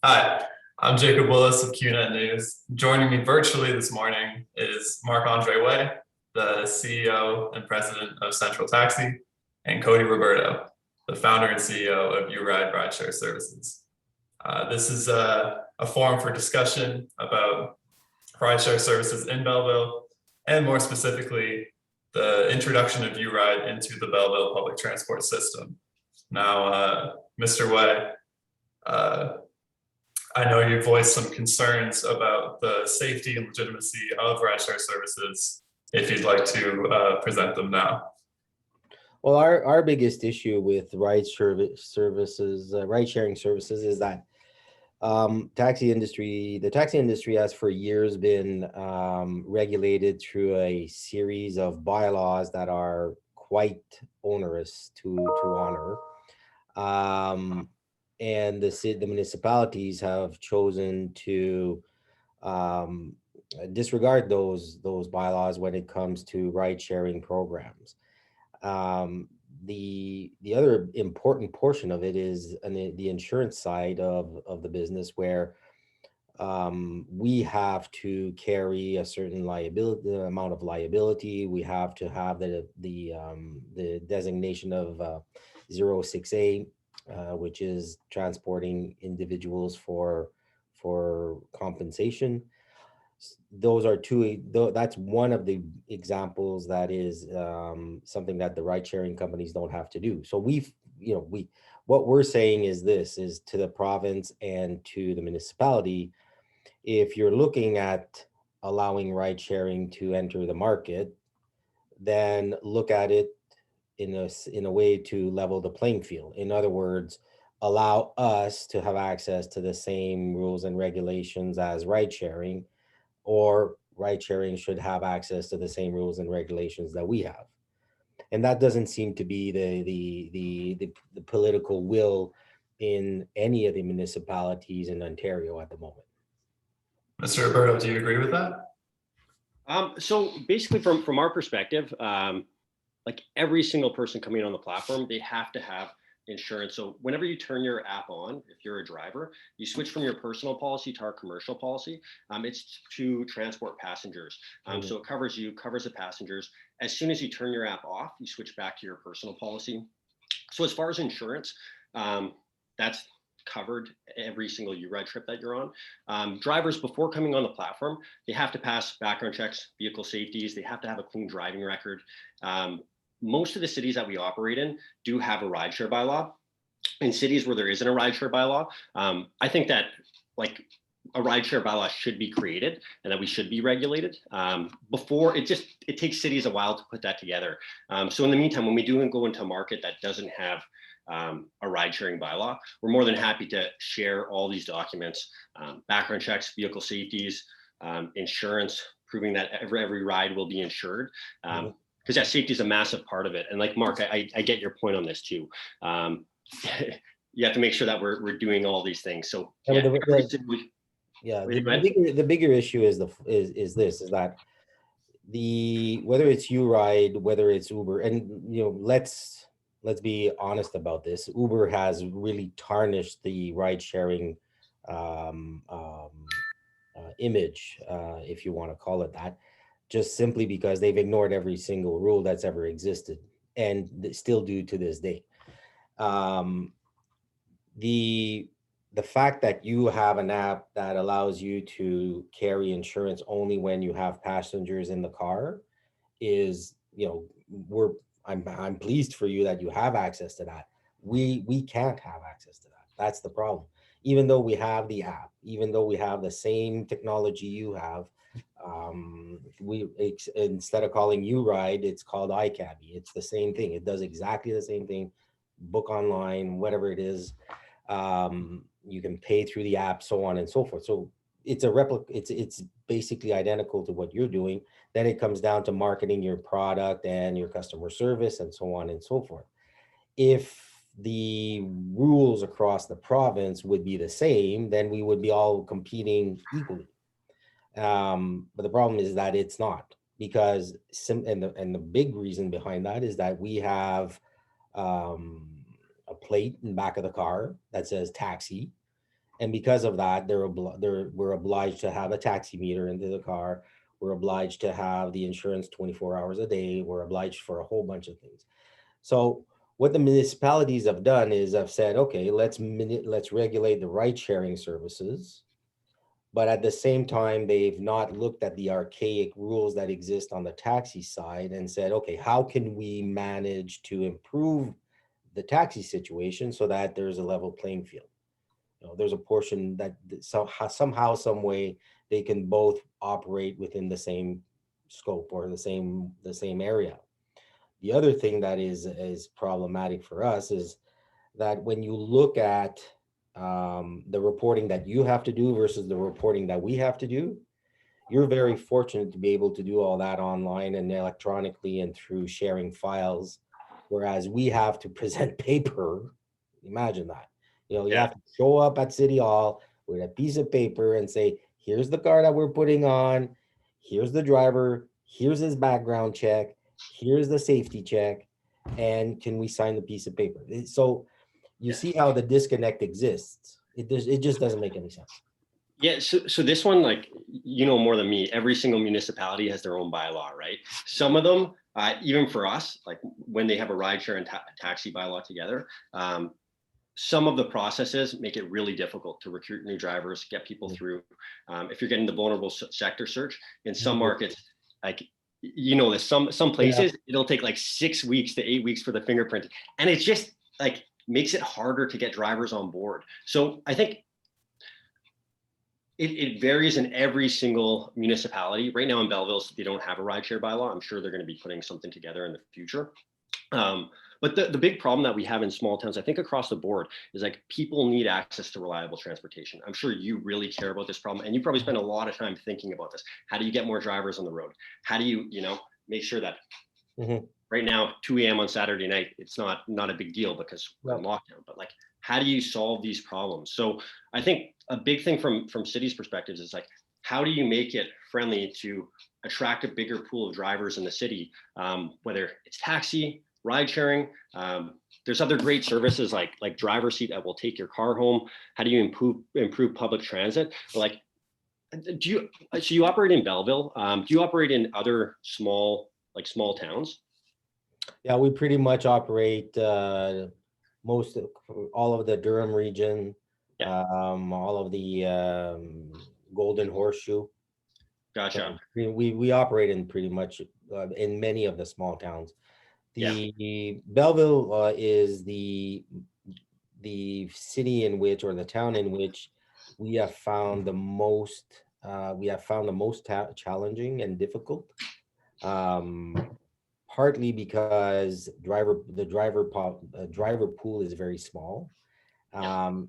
Hi, I'm Jacob Willis of QNet News. Joining me virtually this morning is Marc-Andre Way, the CEO and president of Central Taxi, and Cody Roberto, the founder and CEO of Uride Rideshare Services. This is a forum for discussion about rideshare services in Belleville, and more specifically, the introduction of Uride into the Belleville public transport system. Now, Mr. Way, uh, I know you voiced some concerns about the safety and legitimacy of rideshare services. If you'd like to present them now. Well, our biggest issue with ride sharing services is that the taxi industry has for years been regulated through a series of bylaws that are quite onerous to honor. Um, and the municipalities have chosen to um, disregard those bylaws when it comes to ride sharing programs. Um, the other important portion of it is the insurance side of the business, where we have to carry a certain liability amount of liability. We have to have the designation of 06A, which is transporting individuals for compensation. Those are that's one of the examples that is something that the ride sharing companies don't have to do. So what we're saying is this is to the province and to the municipality: if you're looking at allowing ride sharing to enter the market, then look at it in a way to level the playing field. In other words, allow us to have access to the same rules and regulations as ride sharing, or ride sharing should have access to the same rules and regulations that we have. And that doesn't seem to be the political will in any of the municipalities in Ontario at the moment. Mr. Roberto, do you agree with that? So basically, from our perspective, like every single person coming on the platform, they have to have insurance. So whenever you turn your app on, if you're a driver, you switch from your personal policy to our commercial policy. It's to transport passengers. So it covers you, covers the passengers. As soon as you turn your app off, you switch back to your personal policy. So as far as insurance, that's covered every single Uride trip that you're on. Drivers, before coming on the platform, they have to pass background checks, vehicle safeties. They have to have a clean driving record. Most of the cities that we operate in do have a rideshare bylaw. In cities where there isn't a rideshare bylaw, I think that like a rideshare bylaw should be created and that we should be regulated. Before it takes cities a while to put that together. So in the meantime, when we do go into a market that doesn't have a ride sharing bylaw, we're more than happy to share all these documents, background checks, vehicle safeties, insurance, proving that every ride will be insured. Because that safety is a massive part of it. And like Mark, I get your point on this too. You have to make sure that we're doing all these things. So yeah, the bigger issue is is that whether it's Uride, whether it's Uber, and let's be honest about this. Uber has really tarnished the ride sharing image, if you want to call it that, just simply because they've ignored every single rule that's ever existed, and they still do to this day. The fact that you have an app that allows you to carry insurance only when you have passengers in the car is, I'm pleased for you that you have access to that. We can't have access to that. That's the problem. Even though we have the app, even though we have the same technology you have, instead of calling Uride, it's called iCabby. It's the same thing. It does exactly the same thing. Book online, whatever it is. You can pay through the app, so on and so forth. So it's a replica. It's basically identical to what you're doing. Then it comes down to marketing your product and your customer service and so on and so forth. If the rules across the province would be the same, then we would be all competing equally. But the problem is that it's not, because the big reason behind that is that we have a plate in the back of the car that says taxi, And because of that, we're obliged to have a taxi meter into the car. We're obliged to have the insurance 24 hours a day. We're obliged for a whole bunch of things. So what the municipalities have done is have said, okay, let's regulate the ride sharing services. But at the same time, they've not looked at the archaic rules that exist on the taxi side and said, okay, how can we manage to improve the taxi situation so that there's a level playing field? There's a portion that somehow, some way, they can both operate within the same scope or the same area. The other thing that is problematic for us is that when you look at the reporting that you have to do versus the reporting that we have to do, you're very fortunate to be able to do all that online and electronically and through sharing files, whereas we have to present paper. Imagine that. You have to show up at City Hall with a piece of paper and say, here's the car that we're putting on, here's the driver, here's his background check, here's the safety check, and can we sign the piece of paper? So you see how the disconnect exists. It just doesn't make any sense. Yeah, so this one, like, more than me, every single municipality has their own bylaw, right? Some of them, even for us, like when they have a rideshare and taxi bylaw together, some of the processes make it really difficult to recruit new drivers, get people through. If you're getting the vulnerable sector search in some markets, like, there's some places, it'll take like 6 weeks to 8 weeks for the fingerprint. And it's just like makes it harder to get drivers on board. So I think it varies in every single municipality. Right now in Belleville, they don't have a rideshare bylaw. I'm sure they're going to be putting something together in the future. But the big problem that we have in small towns, I think across the board, is like people need access to reliable transportation. I'm sure you really care about this problem, and you probably spend a lot of time thinking about this. How do you get more drivers on the road? How do you, make sure that right now, 2 a.m. on Saturday night, it's not a big deal because we're in lockdown, but like, how do you solve these problems? So I think a big thing from cities' perspectives is like, how do you make it friendly to attract a bigger pool of drivers in the city, whether it's taxi, ride sharing. There's other great services like driver seat that will take your car home. How do you improve public transit? Like, so you operate in Belleville? Do you operate in other small towns? Yeah, we pretty much operate all of the Durham region, all of the Golden Horseshoe. Gotcha. So we operate in pretty much in many of the small towns. The Belleville is the city in which, or the town in which, we have found the most challenging and difficult. Partly because the driver pool is very small.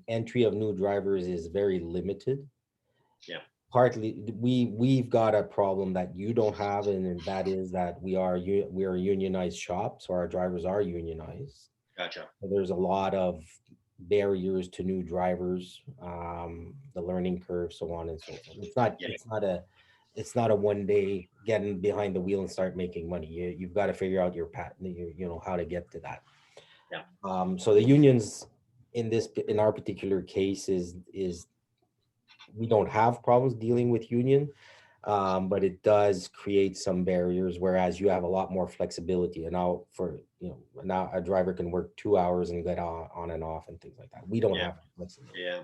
Entry of new drivers is very limited. Partly we've got a problem that you don't have, and that is that we are a unionized shop, so our drivers are unionized. Gotcha. So there's a lot of barriers to new drivers, the learning curve, so on and so forth. It's not a one day getting behind the wheel and start making money. You've got to figure out your pattern, how to get to that. So the unions in our particular case is we don't have problems dealing with union, but it does create some barriers, whereas you have a lot more flexibility. And now now a driver can work 2 hours and get on and off and things like that. We don't have flexibility.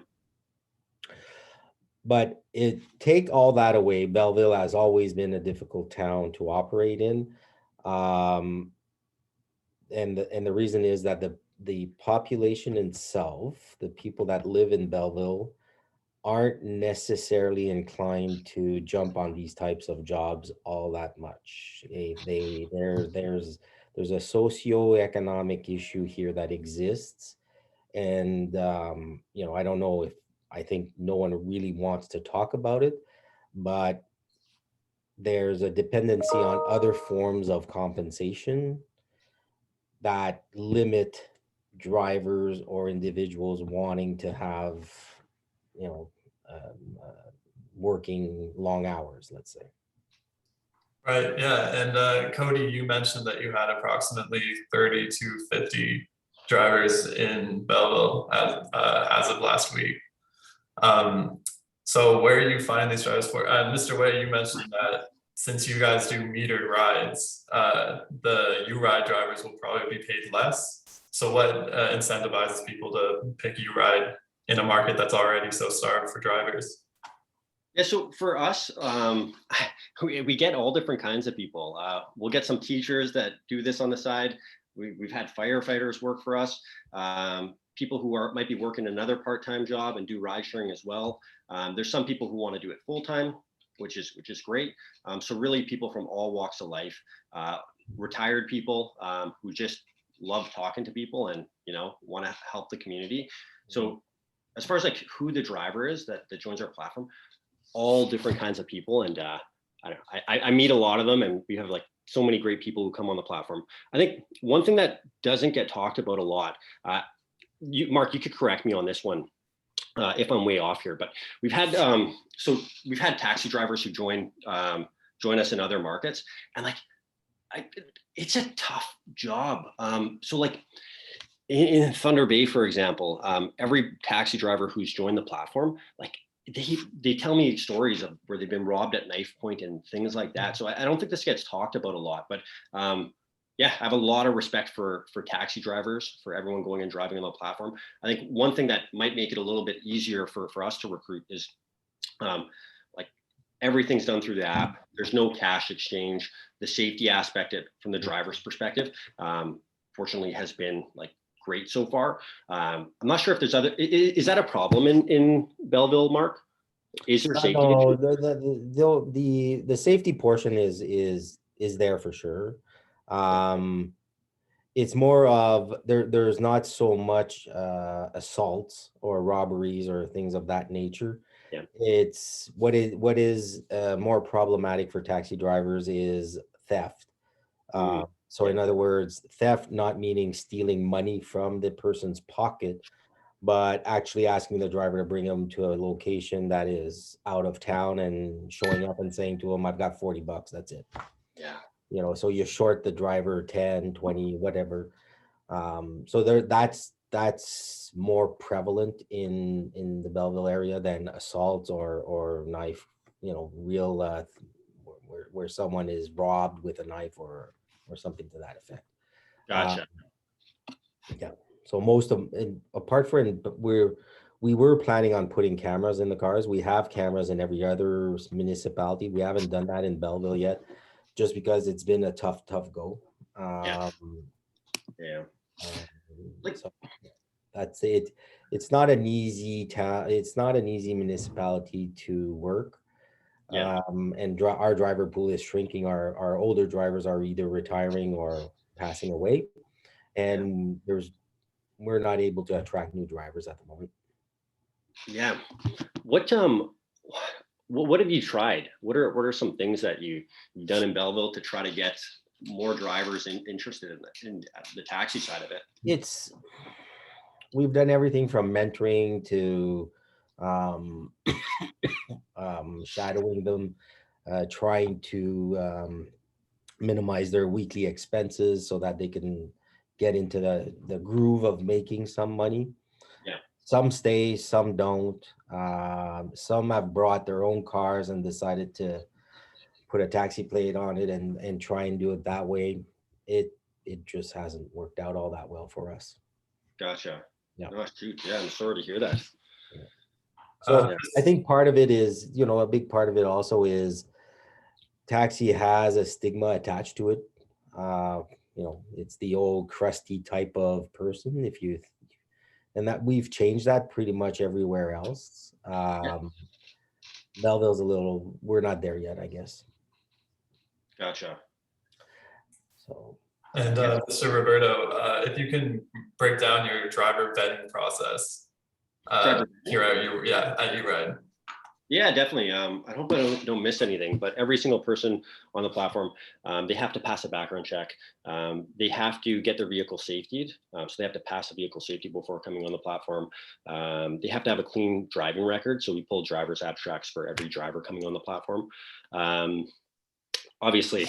But take all that away, Belleville has always been a difficult town to operate in. And the reason is that the population itself, the people that live in Belleville, aren't necessarily inclined to jump on these types of jobs all that much. There's a socioeconomic issue here that exists. And, I don't know I think no one really wants to talk about it, but there's a dependency on other forms of compensation that limit drivers or individuals wanting to have, working long hours, let's say. Right. Yeah. And Cody, you mentioned that you had approximately 30 to 50 drivers in Belleville as of last week. So where are you finding these drivers for? Mr. Way, you mentioned that since you guys do metered rides, the Uride drivers will probably be paid less. So what incentivizes people to pick Uride in a market that's already so starved for drivers? Yeah, so for us, we get all different kinds of people. We'll get some teachers that do this on the side. We've had firefighters work for us. People who might be working another part-time job and do ride sharing as well. There's some people who want to do it full-time, which is great. So really people from all walks of life, retired people who just love talking to people and want to help the community. So as far as like who the driver is that joins our platform, all different kinds of people. And I meet a lot of them, and we have like so many great people who come on the platform. I think one thing that doesn't get talked about a lot, Mark, you could correct me on this one if I'm way off here, but we've had taxi drivers who join us in other markets, and like it's a tough job. So like in Thunder Bay, for example, every taxi driver who's joined the platform, like they tell me stories of where they've been robbed at knife point and things like that. So I don't think this gets talked about a lot, but yeah, I have a lot of respect for taxi drivers, for everyone going and driving on the platform. I think one thing that might make it a little bit easier for us to recruit is like everything's done through the app. There's no cash exchange. The safety aspect from the driver's perspective, fortunately, has been like great so far. I'm not sure if there's is that a problem in Belleville, Mark? Is there safety? No, the safety portion is there for sure. It's more of there's not so much assaults or robberies or things of that nature. Yeah. It's what is more problematic for taxi drivers is theft. So in other words, theft not meaning stealing money from the person's pocket, but actually asking the driver to bring them to a location that is out of town and showing up and saying to them, I've got $40, that's it. Yeah. So you short the driver 10, 20, whatever. So that's more prevalent in the Belleville area than assaults or knife, real where someone is robbed with a knife or something to that effect. Gotcha. Yeah. So most of apart from we were planning on putting cameras in the cars. We have cameras in every other municipality. We haven't done that in Belleville yet, just because it's been a tough go. Yeah. So that's it. It's not an easy town. It's not an easy municipality to work. Yeah. And our driver pool is shrinking. Our older drivers are either retiring or passing away, and we're not able to attract new drivers at the moment. Yeah. What have you tried? What are some things that you've done in Belleville to try to get more drivers interested in the taxi side of it? We've done everything from mentoring to shadowing them, trying to minimize their weekly expenses so that they can get into the groove of making some money. Yeah. Some stay, some don't. Some have brought their own cars and decided to put a taxi plate on it and try and do it that way. It just hasn't worked out all that well for us. Gotcha. Yeah. Oh, shoot. Yeah, I'm sorry to hear that. Yeah. So I think part of it is, a big part of it also is taxi has a stigma attached to it. It's the old crusty type of person. And that we've changed that pretty much everywhere else. Belleville's we're not there yet, I guess. Gotcha. So. And Mr. Roberto, if you can break down your driver vetting process here at Uride. Yeah, definitely. I hope I don't miss anything, but every single person on the platform, they have to pass a background check. They have to get their vehicle safetied. So they have to pass a vehicle safety before coming on the platform. They have to have a clean driving record. So we pull driver's abstracts for every driver coming on the platform. Obviously,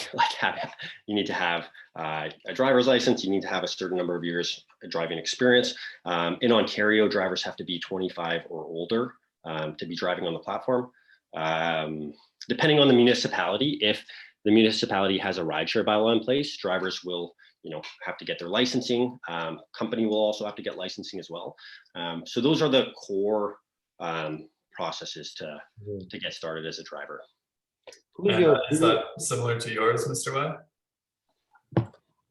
you need to have a driver's license. You need to have a certain number of years of driving experience. In Ontario, drivers have to be 25 or older to be driving on the platform. Depending on the municipality, if the municipality has a rideshare bylaw in place, drivers will, have to get their licensing. Company will also have to get licensing as well. So those are the core processes to get started as a driver. Is that similar to yours, Mr. Way?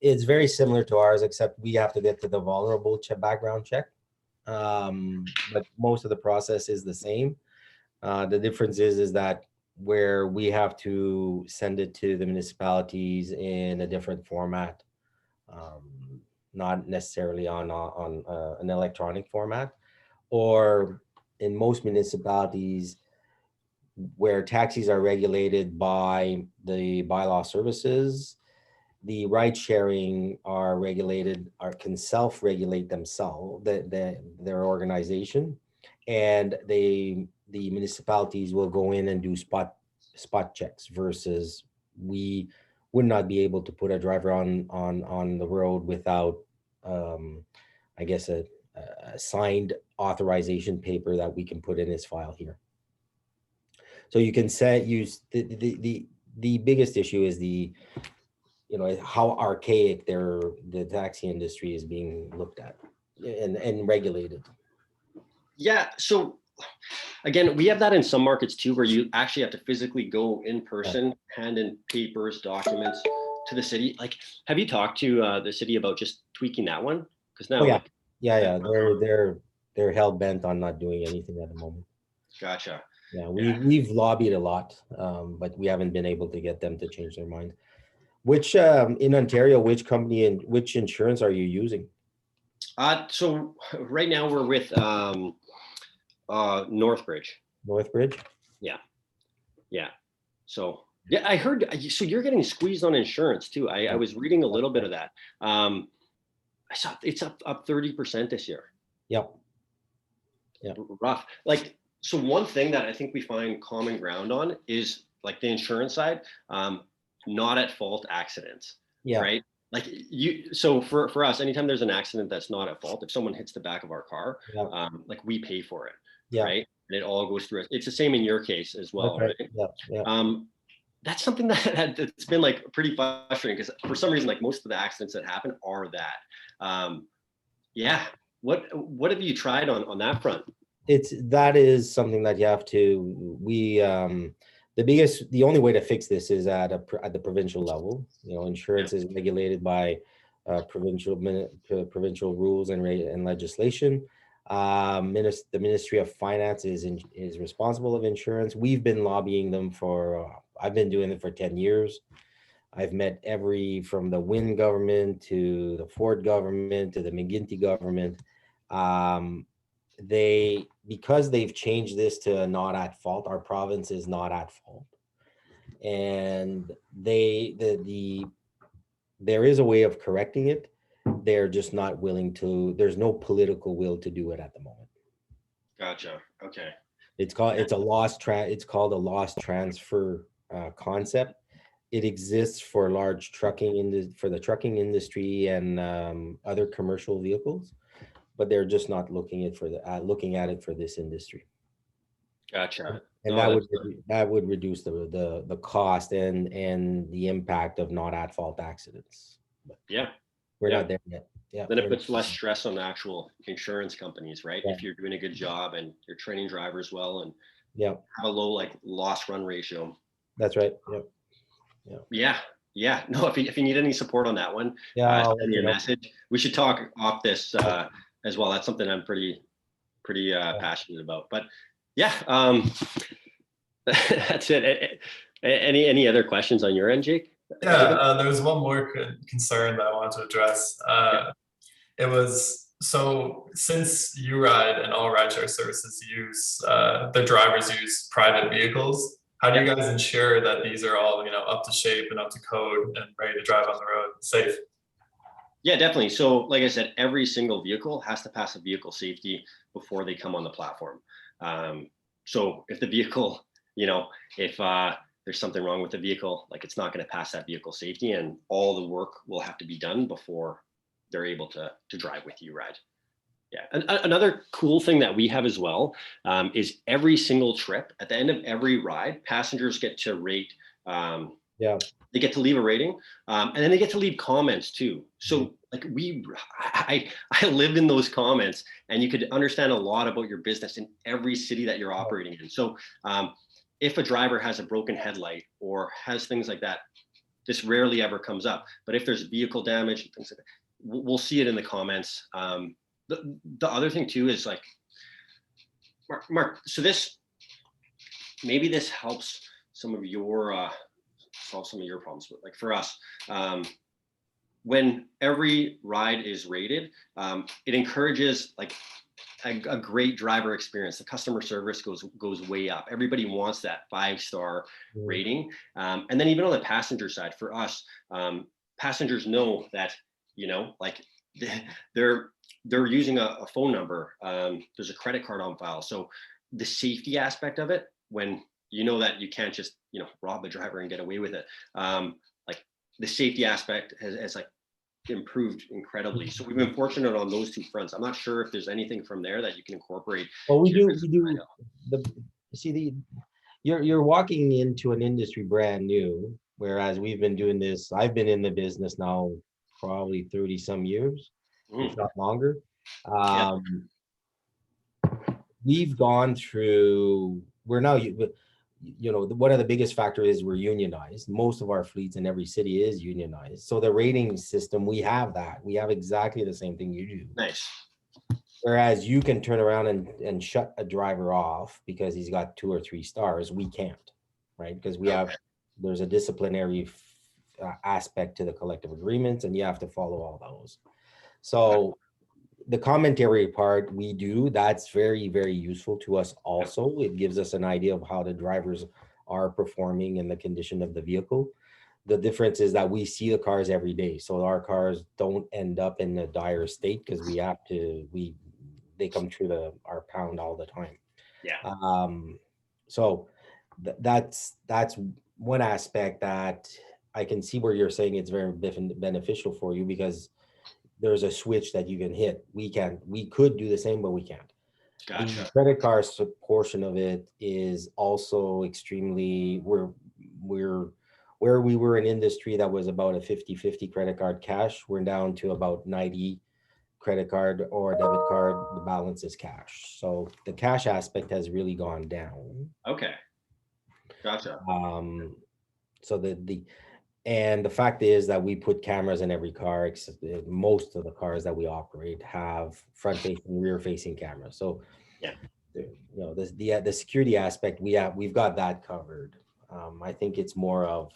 It's very similar to ours, except we have to get to the vulnerable background check. But most of the process is the same. The difference is that where we have to send it to the municipalities in a different format, not necessarily on an electronic format, or in most municipalities where taxis are regulated by the bylaw services, the ride sharing are regulated, can self-regulate themselves, their organization, and the municipalities will go in and do spot checks, versus we would not be able to put a driver on the road without, I guess, a signed authorization paper that we can put in his file here. So you can use the biggest issue is how archaic the taxi industry is being looked at and regulated. Yeah. So again, we have that in some markets too, where you actually have to physically go in person, hand in papers, documents to the city. Like, have you talked to the city about just tweaking that one? Because now, they're hell bent on not doing anything at the moment. Gotcha. Yeah, we've lobbied a lot, but we haven't been able to get them to change their mind. Which in Ontario, which company and which insurance are you using? So right now we're with Northbridge. Northbridge? Yeah. So yeah, I heard. So you're getting squeezed on insurance too. I was reading a little bit of that. I saw it's up 30% this year. Yep. Rough. Like, so one thing that I think we find common ground on is like the insurance side, not at fault accidents. Yeah. Right. Like so for us, anytime there's an accident that's not at fault, if someone hits the back of our car, like we pay for it. Yeah. Right. And it all goes through. It's the same in your case as well. Right. Right. Yeah. That's something that's been like pretty frustrating, because for some reason, like most of the accidents that happen are that. What have you tried on that front? That is something that you have to, the only way to fix this is at the provincial level. Insurance is regulated by provincial rules and legislation. The Ministry of Finance is responsible of insurance. We've been lobbying them I've been doing it for 10 years. I've met from the Wynne government to the Ford government to the McGuinty government. Because they've changed this to not at fault, our province is not at fault. And there is a way of correcting it. They're just not willing to, there's no political will to do it at the moment. Gotcha. Okay. It's called a lost transfer concept. It exists for large for the trucking industry and other commercial vehicles, but they're just not looking at it for this industry. Gotcha. And that would reduce the cost and the impact of not at fault accidents. But we're not there yet. Yeah. Then it puts less stress on the actual insurance companies, right? Yeah. If you're doing a good job and you're training drivers well and have a low loss run ratio. That's right. Yeah. No, if you need any support on that one, send me a message. We should talk off this as well. That's something I'm pretty passionate about. But that's it. Any other questions on your end, Jake? There was one more concern that I wanted to address. It was, so since Uride and all rideshare services the drivers use private vehicles, how do you guys ensure that these are all up to shape and up to code and ready to drive on the road safe? Yeah, definitely. So like I said, every single vehicle has to pass a vehicle safety before they come on the platform. So if the vehicle, if there's something wrong with the vehicle, like it's not going to pass that vehicle safety, and all the work will have to be done before they're able to drive with Uride. Yeah. Another cool thing that we have as well is every single trip, at the end of every ride, passengers get to rate. Yeah. They get to leave a rating, and then they get to leave comments too. So like I live in those comments, and you could understand a lot about your business in every city that you're operating in. So if a driver has a broken headlight or has things like that, this rarely ever comes up. But if there's vehicle damage and things like that, we'll see it in the comments. The other thing too is like, Mark, so maybe this helps some of your solve some of your problems, but like for us, when every ride is rated, it encourages like a great driver experience. The customer service goes way up. Everybody wants that 5-star rating, and then even on the passenger side, for us, passengers know that like they're using a phone number. There's a credit card on file, so the safety aspect of it, when you know that you can't just rob a driver and get away with it, like the safety aspect has like improved incredibly. So we've been fortunate on those two fronts. I'm not sure if there's anything from there that you can incorporate. Well, we do. You're walking into an industry brand new, whereas we've been doing this. I've been in the business now probably 30 some years, if not longer. We've gone through. We're now. One of the biggest factors is we're unionized. Most of our fleets in every city is unionized. So the rating system, we have that. We have exactly the same thing you do. Nice. Whereas you can turn around and shut a driver off because he's got 2 or 3 stars. We can't, right? Because there's a disciplinary aspect to the collective agreements, and you have to follow all those. So the commentary part we do, that's very, very useful to us also. It gives us an idea of how the drivers are performing and the condition of the vehicle. The difference is that we see the cars every day, so our cars don't end up in a dire state because they come through our pound all the time. So that's one aspect that I can see where you're saying it's very beneficial for you, because there's a switch that you can hit. We could do the same, but we can't. Gotcha. The credit card portion of it is also extremely, where we were an industry that was about a 50-50 credit card cash, we're down to about 90 credit card or debit card. The balance is cash. So the cash aspect has really gone down. Okay. Gotcha. So and the fact is that we put cameras in every car. Most of the cars that we operate have front-facing, rear-facing cameras. So, the security aspect, we've got that covered. I think it's more of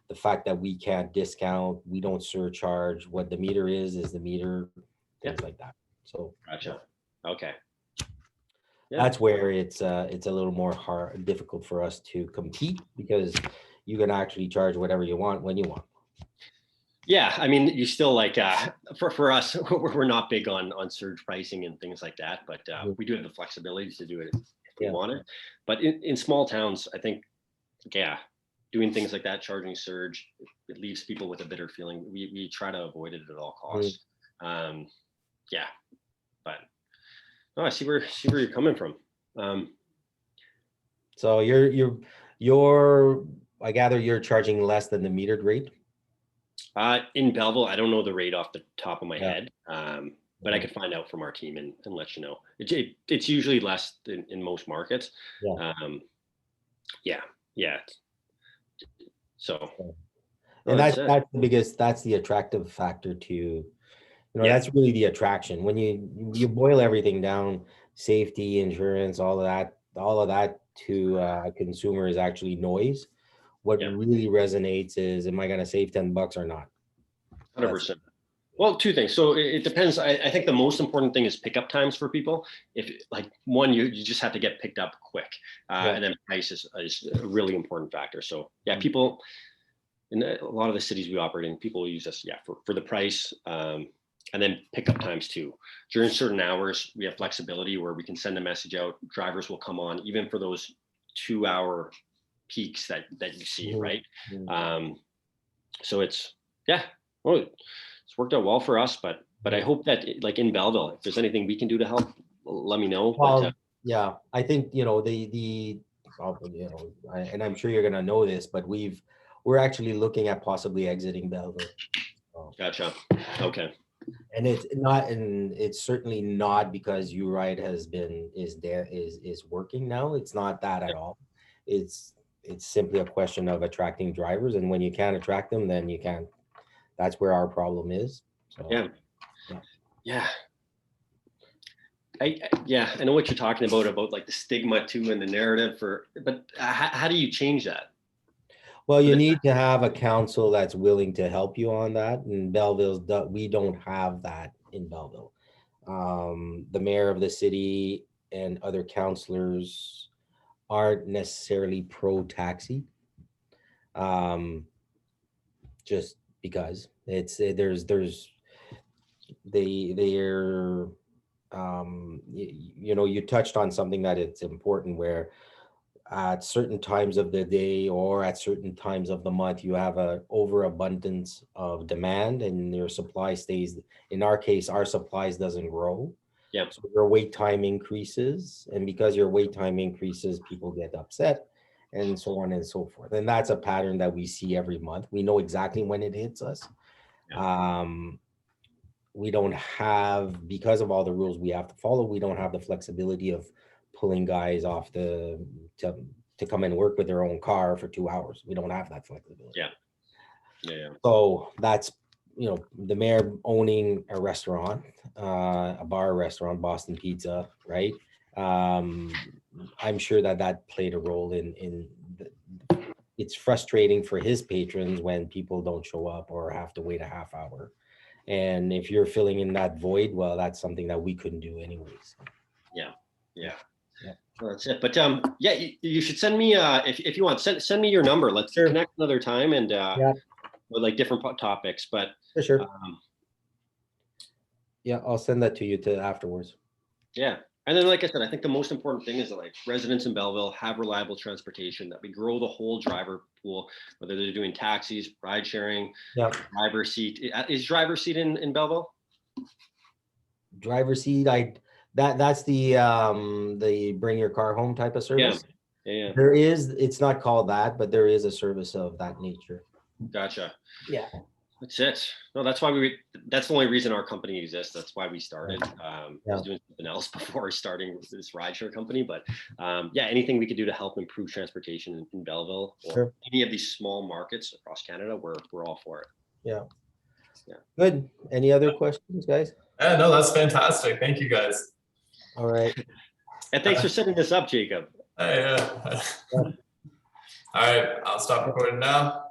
the fact that we can't discount, we don't surcharge. What the meter is the meter, things like that. So, gotcha. Okay. That's where it's a little more difficult for us to compete, because you can actually charge whatever you want when you want. Yeah, I mean, you still like for us, we're not big on surge pricing and things like that, but we do have the flexibility to do it if we want it. But in small towns, I think, doing things like that, charging surge, it leaves people with a bitter feeling. We try to avoid it at all costs. But no, I see where you're coming from. So you're I gather you're charging less than the metered rate? In Belleville, I don't know the rate off the top of my head, but I could find out from our team and let you know. It's usually less than in most markets. So, and that's the biggest, that's the attractive factor to, that's really the attraction. When you boil everything down, safety, insurance, all of that to a consumer is actually noise. What really resonates is, am I going to save $10 or not? 100%. Well, two things. So it depends. I think the most important thing is pickup times for people. If like one, you just have to get picked up quick, and then price is a really important factor. So people in a lot of the cities we operate in, people use us for the price, and then pickup times too. During certain hours, we have flexibility where we can send a message out. Drivers will come on even for those 2-hour peaks that you see, right? So it's worked out well for us, but but I hope that like in Belleville, if there's anything we can do to help, let me know. Well, yeah, I think, you know, you know, and I'm sure you're gonna know this, but we're actually looking at possibly exiting Belleville. Gotcha. Okay. And it's certainly not because Uride is working now. It's not that at all. It's simply a question of attracting drivers, and when you can't attract them, then you can't. That's where our problem is. So, yeah. I know what you're talking about like the stigma too and the narrative but how do you change that? Well, you need to have a council that's willing to help you on that. And we don't have that in Belleville. The mayor of the city and other councillors aren't necessarily pro-taxi. Just because they're you know, you touched on something that it's important, where at certain times of the day or at certain times of the month, you have a overabundance of demand and your supply stays. In our case, our supplies doesn't grow. Yeah. So your wait time increases, and because your wait time increases, people get upset, and so on and so forth. And that's a pattern that we see every month. We know exactly when it hits us. Yeah. We don't have, because of all the rules we have to follow, we don't have the flexibility of pulling guys off to come and work with their own car for 2 hours. We don't have that flexibility. Yeah. So that's, you know, the mayor owning a restaurant, a bar restaurant, Boston Pizza, right? I'm sure that played a role it's frustrating for his patrons when people don't show up or have to wait a half hour. And if you're filling in that void, well, that's something that we couldn't do anyways. Yeah. Well, that's it. But yeah, you should send me if you want, send me your number. Let's connect another time and with like different topics. But for sure. Yeah, I'll send that to you afterwards. Yeah. And then, like I said, I think the most important thing is that like residents in Belleville have reliable transportation, that we grow the whole driver pool, whether they're doing taxis, ride sharing, driver seat. Is driver seat in Belleville? Driver seat, that's the bring your car home type of service. Yeah. There is, it's not called that, but there is a service of that nature. Gotcha. Yeah. That's it. No, that's why that's the only reason our company exists. That's why we started. I was doing something else before starting this rideshare company, but yeah, anything we could do to help improve transportation in Belleville or any of these small markets across Canada, we're all for it. Yeah. Good. Any other questions, guys? No, that's fantastic. Thank you, guys. All right. And thanks for setting this up, Jacob. All right, I'll stop recording now.